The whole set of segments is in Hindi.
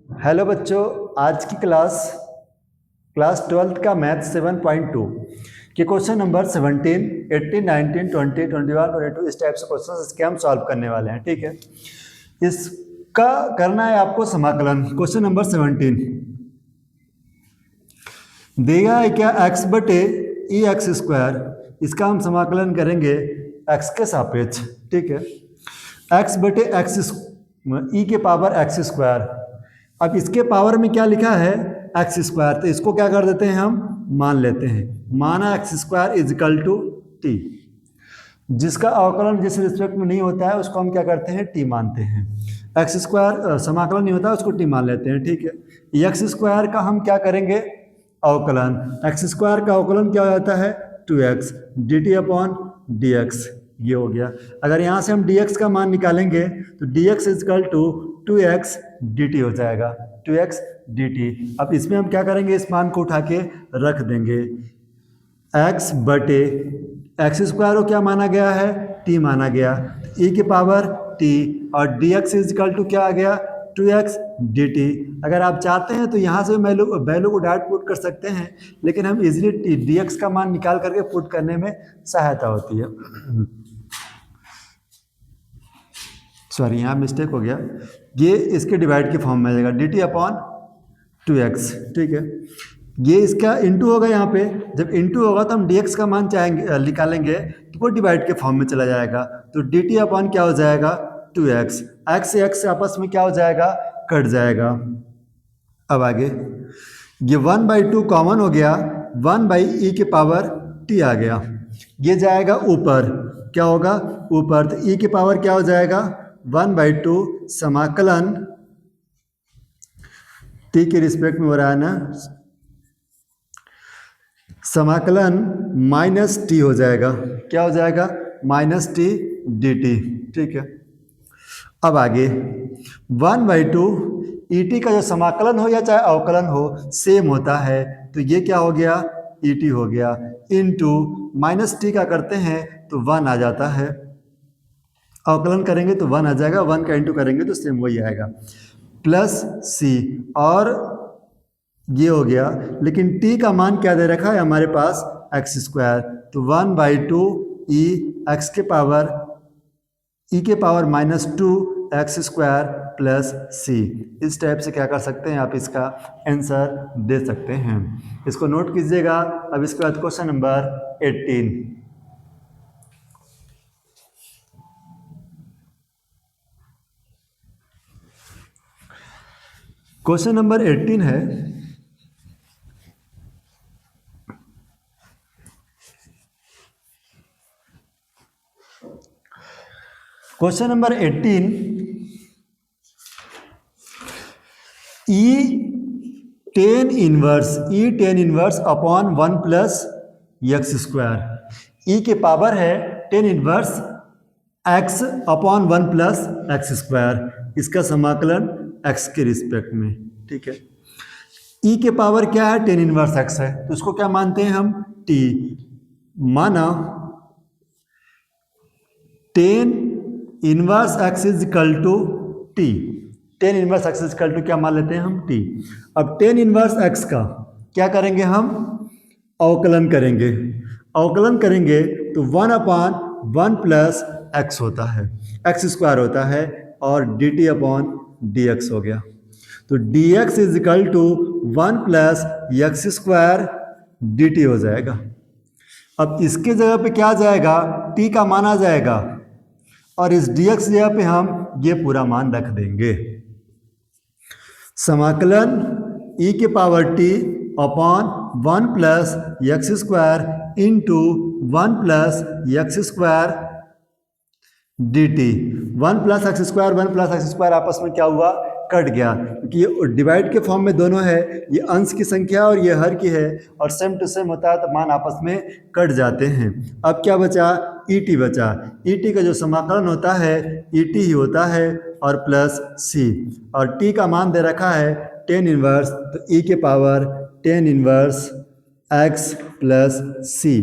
हेलो बच्चों, आज की क्लास 12th का मैथ 7.2 के क्वेश्चन नंबर 17, 18, 19, 20, 21 और 22 इस टाइप से क्वेश्चन इसके हम सॉल्व करने वाले हैं। ठीक है, इसका करना है आपको समाकलन। क्वेश्चन नंबर 17 दिया है क्या, x बटे ई एक्स स्क्वायर, इसका हम समाकलन करेंगे x के सापेक्ष। ठीक है, x बटे एक्स ई के पावर एक्स स्क्वायर। अब इसके पावर में क्या लिखा है, एक्स स्क्वायर, तो इसको क्या कर देते हैं, हम मान लेते हैं। माना x square is equal to T, जिसका अवकलन जिस रिस्पेक्ट में नहीं होता है उसको हम क्या करते हैं, टी मानते हैं। एक्स स्क्वायर समाकलन नहीं होता है उसको टी मान लेते हैं। ठीक है, एक्स स्क्वायर का हम क्या करेंगे, अवकलन। एक्स स्क्वायर का अवकलन क्या हो जाता है, 2x dt अपॉन dx, ये हो गया। अगर यहाँ से हम dx का मान निकालेंगे तो dx is equal to 2x dt हो जाएगा, 2x dt। अब इसमें हम क्या करेंगे, इस मान को उठा के रख देंगे। x बटे एक्स स्क्वायर को क्या माना गया है, t माना गया, e के पावर t, और dx इज इक्वल टू क्या आ गया, 2x dt। अगर आप चाहते हैं तो यहाँ से वैल्यू को डायरेक्ट पुट कर सकते हैं, लेकिन हम इजीली dx का मान निकाल करके पुट करने में सहायता होती है। सॉरी, यहाँ मिस्टेक हो गया, ये इसके डिवाइड के फॉर्म में आ जाएगा, dt अपॉन 2x। ठीक है, ये इसका इंटू होगा यहाँ पे, जब इंटू होगा तो हम dx का मान चाहेंगे निकालेंगे तो वो डिवाइड के फॉर्म में चला जाएगा, तो dt अपॉन क्या हो जाएगा, 2x। x से x से आपस में क्या हो जाएगा, कट जाएगा। अब आगे ये 1/2 कॉमन हो गया, 1/e के पावर t आ गया, ये जाएगा ऊपर, क्या होगा ऊपर, तो e के पावर क्या हो जाएगा 1/2 समाकलन t के रिस्पेक्ट में हो रहा है ना, समाकलन माइनस टी हो जाएगा, क्या हो जाएगा, माइनस टी dt। ठीक है, अब आगे 1/2 ईटी का जो समाकलन हो या चाहे अवकलन हो सेम होता है, तो ये क्या हो गया, ईटी हो गया, इनटू माइनस टी का करते हैं तो 1 आ जाता है, अवकलन करेंगे तो 1 आ जाएगा, 1 का इंटू करेंगे तो सेम वही आएगा, प्लस सी, और ये हो गया। लेकिन t का मान क्या दे रखा है हमारे पास, एक्स स्क्वायर, तो 1/2 ई एक्स के पावर e के power minus 2 x square plus c. इस टाइप से क्या कर सकते हैं, आप इसका आंसर दे सकते हैं। इसको नोट कीजिएगा। अब इसके बाद क्वेश्चन नंबर 18, क्वेश्चन नंबर 18 है, question number 18, tan inverse upon 1 plus x square. E के पावर है tan inverse x upon 1 plus x square, इसका समाकलन x के रिस्पेक्ट में। ठीक है, e के पावर क्या है, tan इनवर्स x है, तो उसको क्या मानते हैं हम, t। माना tan inverse x is equal to T, tan inverse x is equal to क्या मान लेते हैं हम, t। अब tan इनवर्स x का क्या करेंगे, हम अवकलन करेंगे। अवकलन करेंगे तो 1/1 प्लस x होता है, एक्स स्क्वायर होता है, और dt अपॉन dx हो गया, तो dx is equal to 1 plus x square dt हो जाएगा। अब इसके जगह पे क्या जाएगा, t का मान आ जाएगा, और इस dx जगह पे हम ये पूरा मान रख देंगे। समाकलन e के power t upon 1 plus x square into 1 plus x square dt। 1 plus x square आपस में क्या हुआ, कट गया, क्योंकि ये डिवाइड के फॉर्म में दोनों है, ये अंश की संख्या और ये हर की है, और सेम टू सेम होता है तो मान आपस में कट जाते हैं। अब क्या बचा, ईटी बचा। ईटी का जो समाकलन होता है ईटी ही होता है, और प्लस सी, और टी का मान दे रखा है tan इनवर्स, तो ई के power tan inverse x plus c.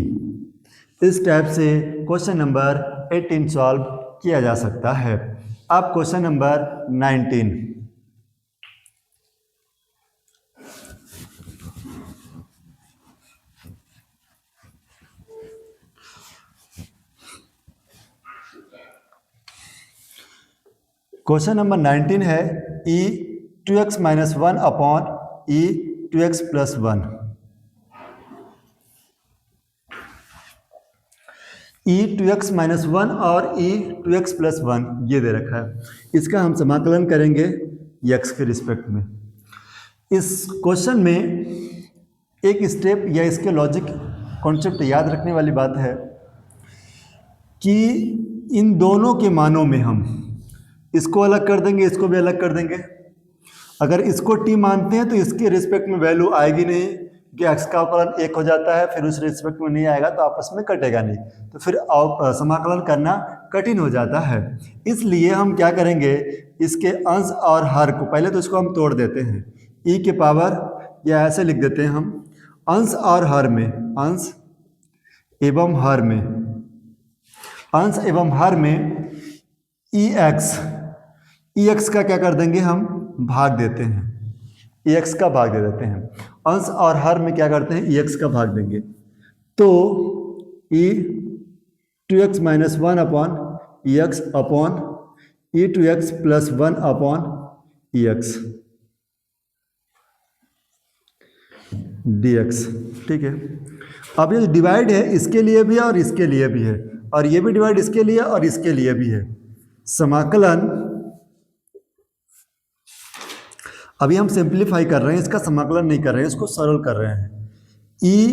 इस टाइप से क्वेश्चन नंबर 18 सॉल्व किया जा सकता है। अब क्वेश्चन नंबर 19, क्वेश्चन नंबर 19 है ई 2x माइनस 1 अपॉन ई 2x प्लस 1। ई 2x माइनस 1 और ई 2x प्लस 1 ये दे रखा है। इसका हम समाकलन करेंगे x के रिस्पेक्ट में। इस क्वेश्चन में एक स्टेप या इसके लॉजिक कॉन्सेप्ट याद रखने वाली बात है कि इन दोनों के मानों में हम इसको अलग कर देंगे, इसको भी अलग कर देंगे। अगर इसको t मानते हैं तो इसके रिस्पेक्ट में वैल्यू आएगी नहीं कि x का अवकलन 1 हो जाता है, फिर उस रिस्पेक्ट में नहीं आएगा तो आपस में कटेगा नहीं, तो फिर समाकलन करना कठिन हो जाता है। इसलिए हम क्या करेंगे, इसके अंश और हर को पहले तो इसको हम तोड़ देते हैं, e के पावर या ऐसे लिख देते हैं हम अंश और हर में, अंश एवं हर में, अंश एवं हर में EX का क्या कर देंगे हम भाग देते हैं, EX का भाग दे देते हैं। अंश और हर में क्या करते हैं, EX का भाग देंगे। तो E 2x minus 1 upon EX upon E 2x plus 1 upon EX dx। ठीक है, अब ये डिवाइड है इसके लिए भी है और इसके लिए भी है, और ये भी डिवाइड इसके लिए और इसके लिए भी है। समाकलन अभी हम सिंप्लीफाई कर रहे हैं, इसका समाकलन नहीं कर रहे हैं, इसको सरल कर रहे हैं। ई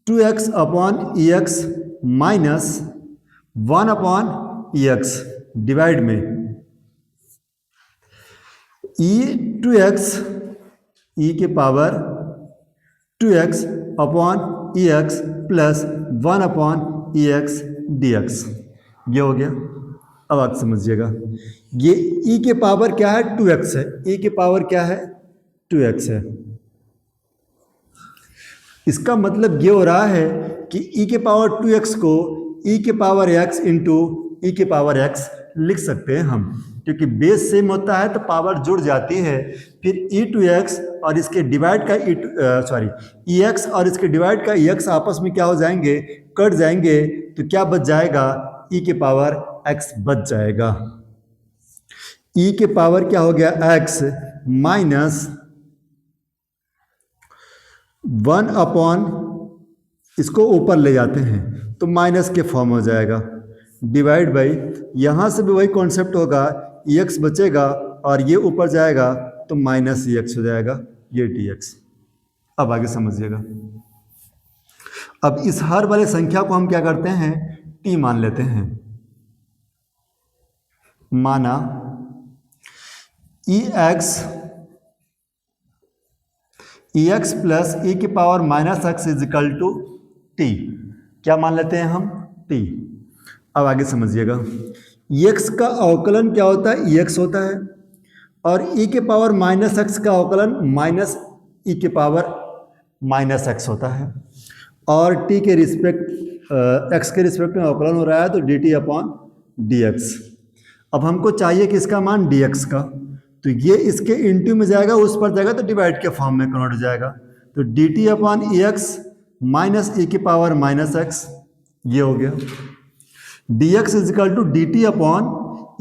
2x upon EX minus 1 upon EX divide में E 2x e के power 2x upon EX plus 1 upon EX dx। ये हो गया। अब आप समझिएगा, ये e के पावर क्या है, 2x है, e के पावर क्या है, 2x है। इसका मतलब ये हो रहा है कि e के पावर 2x को e के पावर x इंटू e के पावर x लिख सकते हैं हम, क्योंकि बेस सेम होता है तो पावर जुड़ जाती है। फिर e2x और इसके डिवाइड का ex और इसके डिवाइड का ex आपस में क्या हो जाएंगे, कट जाएंगे, तो क्या बच जाएगा, e के पावर x बच जाएगा। e के पावर क्या हो गया, x माइनस 1 अपॉन, इसको ऊपर ले जाते हैं तो माइनस के फॉर्म हो जाएगा, डिवाइड बाई, यहाँ से भी वही कॉन्सेप्ट होगा, ex बचेगा और ये ऊपर जाएगा तो माइनस ex हो जाएगा, ये dx। अब आगे समझिएगा। अब इस हर वाले संख्या को हम क्या करते हैं, t मान लेते हैं। माना ex प्लस e की power minus x is equal to t, क्या मान लेते हैं हम, t। अब आगे समझिएगा, x का अवकलन क्या होता है, ex होता है, और e के पावर माइनस x का अवकलन माइनस e के पावर माइनस x होता है, और t के रिस्पेक्ट x के रिस्पेक्ट में अवकलन हो रहा है तो dt अपॉन dx। अब हमको चाहिए कि इसका मान dx का, तो ये इसके इंटू में जाएगा, उस पर जाएगा तो डिवाइड के फॉर्म में कन्वर्ट हो जाएगा, तो dt upon ex minus e की पावर माइनस x, ये हो गया। dx is equal to dt upon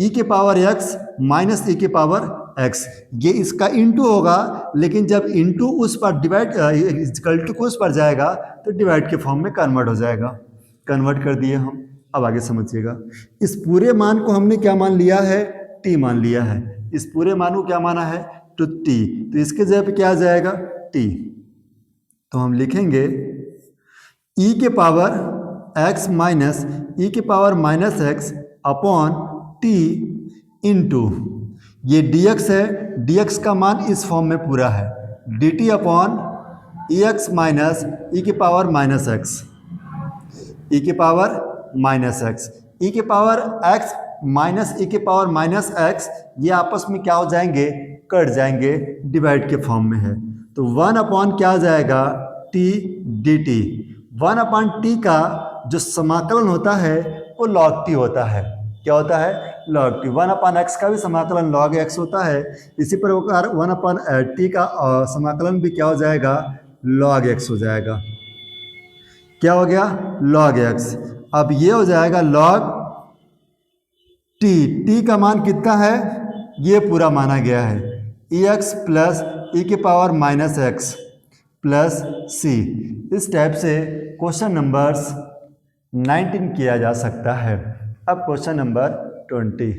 e के पावर x माइनस e के पावर x, ये इसका इंटू होगा, लेकिन जब इंटू उस पर डिवाइड इक्वल टू को उस पर जाएगा तो डिवाइड के फॉर्म में कन्वर्ट हो जाएगा। कन्वर्ट कर दिए हम। अब आगे समझिएगा, इस पूरे मान को हमने क्या मान लिया है, t मान लिया है। इस पूरे मान को क्या माना है, टू t, तो इसके जगह पे क्या आ जाएगा, t। तो हम लिखेंगे e के पावर x माइनस e के power minus x upon t into ये dx है, dx का मान इस फॉर्म में पूरा है, dt upon ex minus e के पावर माइनस x, e के पावर माइनस x, e के पावर x माइनस e के पावर माइनस x, ये आपस में क्या हो जाएंगे, कट जाएंगे, डिवाइड के फॉर्म में है, तो 1 अपॉन क्या आ जाएगा, t dt। 1 अपॉन t का जो समाकलन होता है वो log t होता है। क्या होता है, log t। 1 अपॉन x का भी समाकलन log x होता है, इसी प्रकार 1 अपॉन t का समाकलन भी क्या हो जाएगा, log x हो जाएगा। क्या हो गया, log x। अब ये हो जाएगा log टी का मान कितना है, ये पूरा माना गया है, ई एक्स प्लस ई के power minus x plus c. इस टाइप से क्वेश्चन नंबर्स 19 किया जा सकता है। अब क्वेश्चन नंबर 20।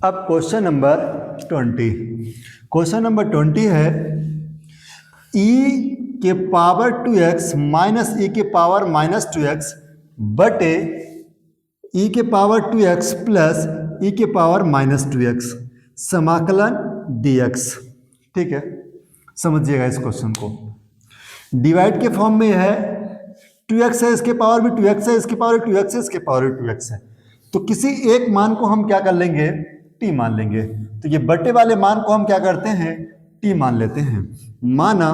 अब क्वेश्चन नंबर 20। क्वेश्चन नंबर 20 है e के पावर 2x माइनस ई के पावर माइनस 2x बटे ई के पावर 2x प्लस ई के पावर माइनस 2x समाकलन dx। ठीक है, समझिएगा इस क्वेश्चन को। डिवाइड के फॉर्म में है, 2x है, इसके पावर भी 2x है, इसके पावर 2x है, इसके पावर भी 2x है। तो किसी एक मान को हम क्या कर लेंगे, t मान लेंगे। तो ये बटे वाले मान को हम क्या करते हैं, t मान लेते हैं। माना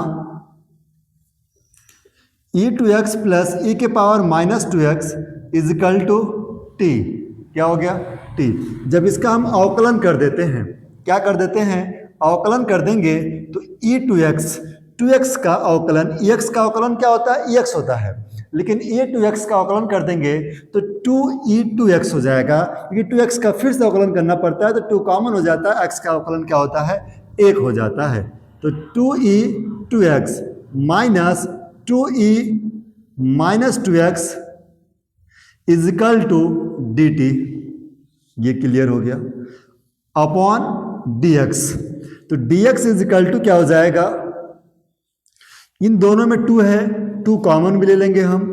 e2x प्लस ई के power minus 2x is equal to T. क्या हो गया, t। जब इसका हम अवकलन कर देते हैं, क्या कर देते हैं, अवकलन कर देंगे तो e2x, 2x का अवकलन, ex का अवकलन क्या होता है, ex होता है, लेकिन e2x का अवकलन कर देंगे तो 2e2x हो जाएगा, क्योंकि 2x का फिर से अवकलन करना पड़ता है तो 2 कॉमन हो जाता है, x का अवकलन क्या होता है, 1 हो जाता है। तो 2e2x minus 2e minus 2x is equal to dt। ये क्लियर हो गया, अपॉन dx। तो dx इज इक्वल टू क्या हो जाएगा, इन दोनों में 2 है, 2 कॉमन भी ले लेंगे हम,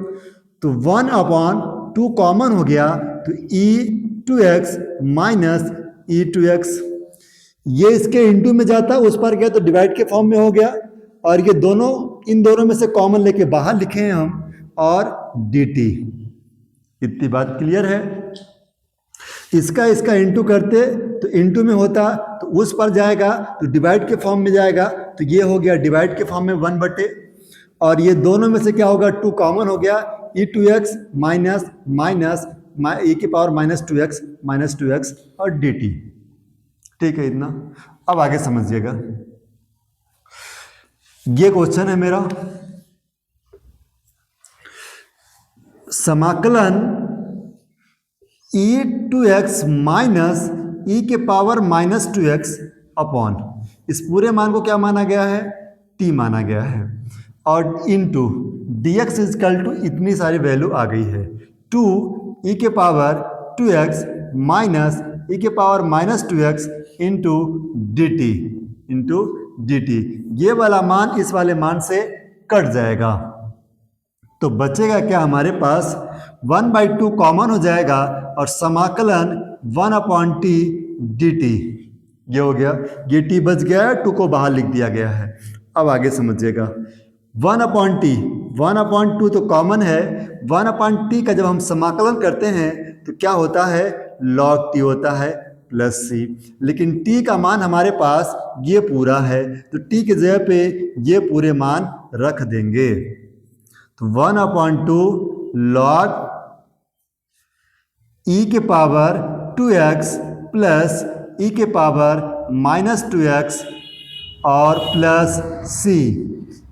तो 1 अपॉन 2 कॉमन हो गया, तो e2x माइनस e2x। ये इसके इंटू में जाता है, उस पर गया तो डिवाइड के फॉर्म में हो गया, और ये दोनों, इन दोनों में से कॉमन लेके बाहर लिखे हैं हम, और dt। इतनी बात क्लियर है। इसका इंटू करते तो इंटू में होता तो उस पर जाएगा तो डिवाइड के फॉर्म में जाएगा, तो ये हो गया डिवाइड के फॉर्म में 1 बटे, और ये दोनों में से क्या होगा, 2 कॉमन हो गया, e2x माइनस माइनस ई के पावर माइनस 2x और dt। ठीक है, इतना। अब आगे समझिएगा, ये क्वेश्चन है मेरा, समाकलन e2x माइनस ई के पावर माइनस 2x अपॉन, इस पूरे मान को क्या माना गया है, t माना गया है, और इनटू dx इजकल टू इतनी सारी वैल्यू आ गई है, 2 ई के पावर 2x माइनस ई के power minus 2x into dt। ये वाला मान इस वाले मान से कट जाएगा, तो बचेगा क्या हमारे पास, 1/2 कॉमन हो जाएगा, और समाकलन 1/t dt। ये हो गया, ये t बच गया है, 2 को बाहर लिख दिया गया है। अब आगे समझिएगा, 1/t, 1/2 तो कॉमन है, 1/t का जब हम समाकलन करते हैं तो क्या होता है, log t होता है प्लस c, लेकिन t का मान हमारे पास ये पूरा है, तो t की जगह पे ये पूरे मान रख देंगे, तो 1/2 log e के पावर 2x प्लस e के पावर माइनस 2x और प्लस c।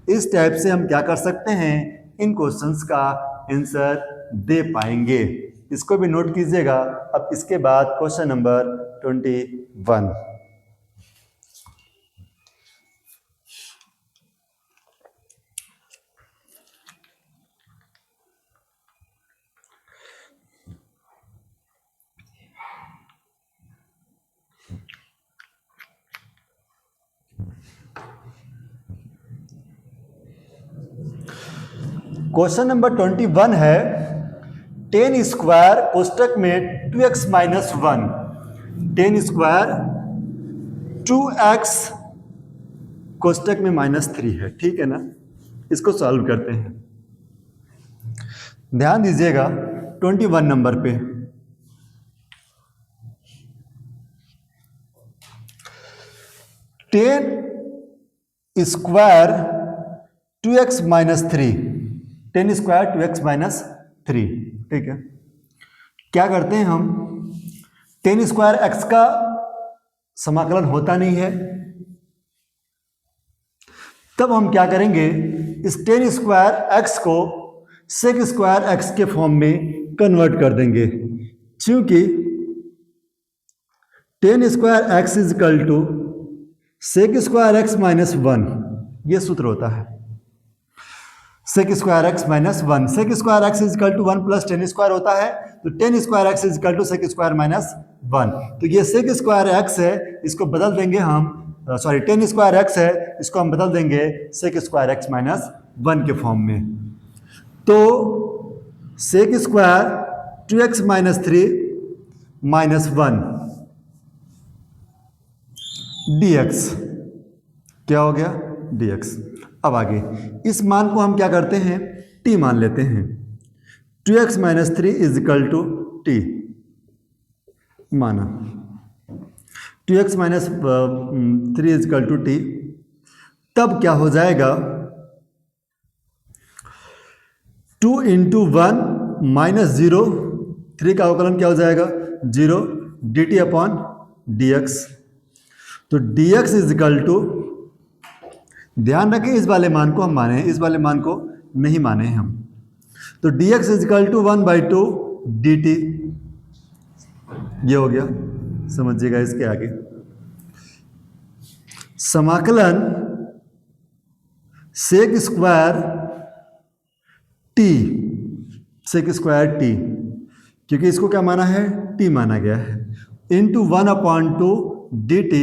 इस टाइप से हम क्या कर सकते हैं, इन क्वेश्चंस का आंसर दे पाएंगे। इसको भी नोट कीजिएगा। अब इसके बाद क्वेश्चन नंबर 21। क्वेश्चन नंबर 21 है, 10 स्क्वायर कोष्टक में 2x माइनस 1, 10 स्क्वायर 2x कोष्टक में माइनस 3 है। ठीक है ना, इसको सॉल्व करते हैं। ध्यान दीजिएगा 21 नंबर पे, ten square 2x minus 3, 10 square 2x minus 3। ठीक है, क्या करते हैं हम, 10 स्क्वायर x का समाकलन होता नहीं है, तब हम क्या करेंगे, इस 10 स्क्वायर x को सेक स्क्वायर एक्स के फॉर्म में कन्वर्ट कर देंगे, क्योंकि tan square x is equal to sec square x minus 1, ये सूत्र होता है sec square x minus 1। Sec square x is equal to 1 plus tan square होता है, तो tan square x is equal to sec square minus 1। तो ये सेक स्क्वायर एक्स है, इसको बदल देंगे हम, सॉरी टेन स्क्वायर एक्स है, इसको हम बदल देंगे सेक स्क्वायर एक्स माइनस 1 के फॉर्म में। तो sec square 2x minus 3 minus 1 dx, क्या हो गया dx। अब आगे इस मान को हम क्या करते हैं, t मान लेते हैं। 2x minus 3 is equal to t माना, 2x minus 3 is equal to t, तब क्या हो जाएगा 2 इंटू 1 माइनस 0, 3 का अवकलन क्या हो जाएगा 0 dt अपॉन dx। तो dx इज इक्वल टू, ध्यान रखें इस वाले मान को हम माने, इस वाले मान को नहीं माने हम। तो dx is equal to 1/2 dt, ये हो गया, समझिएगा। इसके आगे समाकलन sec square t, sec square t, क्योंकि इसको क्या माना है t माना गया है, इंटू 1/2 dt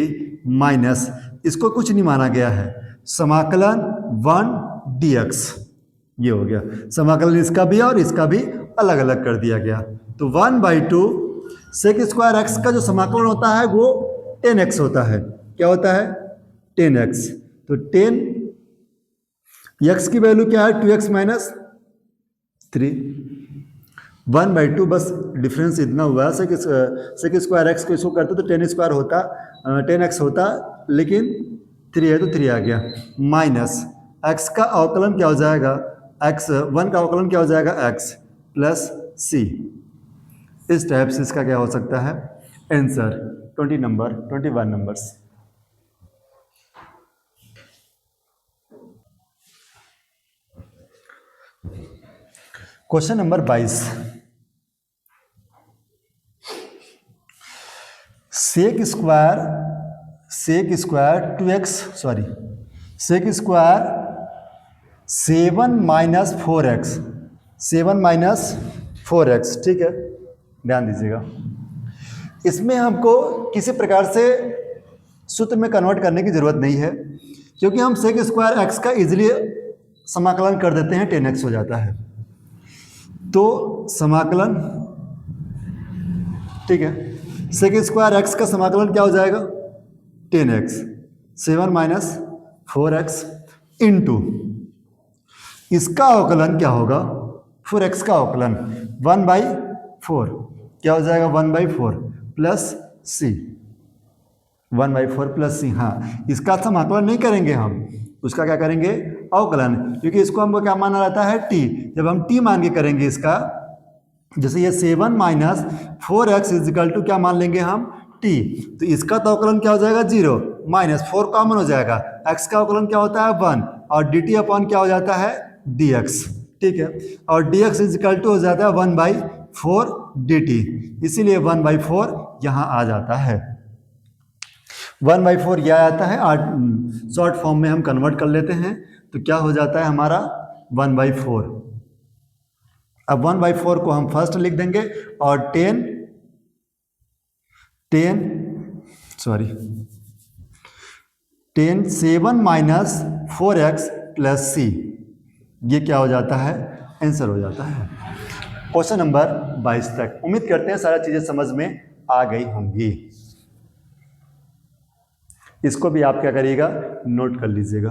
माइनस, इसको कुछ नहीं माना गया है, समाकलन 1 dx, ये हो गया। समाकलन इसका भी और इसका भी अलग अलग कर दिया गया। तो 1/2 सेक स्क्वायर एक्स का जो समाकलन होता है वो 10x होता है, क्या होता है 10x। तो 10 x की वैल्यू क्या है 2x माइनस 3, 1/2, बस डिफरेंस इतना हुआ है। सेक स्क्वायर एक्स को इसको करते तो 10 स्क्वायर होता, 10x होता, लेकिन 3 है तो 3 आ गया, माइनस x का अवकलन क्या हो जाएगा, x 1 का अवकलन क्या हो जाएगा x प्लस c। इस टाइप से इसका क्या हो सकता है answer 21 numbers. Question number 22, sec square 2x, sorry sec square 7 minus 4x, 7 minus 4x, ठीक है, ध्यान दीजिएगा। इसमें हमको किसी प्रकार से सूत्र में कन्वर्ट करने की जरूरत नहीं है, क्योंकि हम सेक स्क्वायर एक्स का इजीली समाकलन कर देते हैं, 10x हो जाता है। तो समाकलन, ठीक है, सेक स्क्वायर एक्स का समाकलन क्या हो जाएगा 10x, 7 माइनस 4x इंटू इसका अवकलन क्या होगा 4x का अवकलन 1/4, क्या हो जाएगा 1/4 प्लस c, 1/4 प्लस c। हाँ, इसका समाकलन नहीं करेंगे हम, उसका क्या करेंगे अवकलन, क्योंकि इसको हमको क्या माना जाता है t। जब हम t मान के करेंगे इसका, जैसे ये 7 minus 4x is equal to क्या मान लेंगे हम t, तो इसका तो अवकलन क्या हो जाएगा 0, माइनस 4 कॉमन हो जाएगा, x का अवकलन क्या होता है 1, और dt अपॉन क्या हो जाता है dx, ठीक है, और dx इज इक्वल टू हो जाता है 1/4 dt, इसीलिए 1/4 यहाँ आ जाता है, 1/4 यह आता है। शॉर्ट फॉर्म में हम कन्वर्ट कर लेते हैं, तो क्या हो जाता है हमारा 1/4। अब 1/4 को हम फर्स्ट लिख देंगे, और 10 7 माइनस 4x प्लस c, ये क्या हो जाता है आंसर हो जाता है। क्वेश्चन नंबर 22 तक उम्मीद करते हैं सारी चीजें समझ में आ गई होंगी। इसको भी आप क्या करिएगा नोट कर लीजिएगा।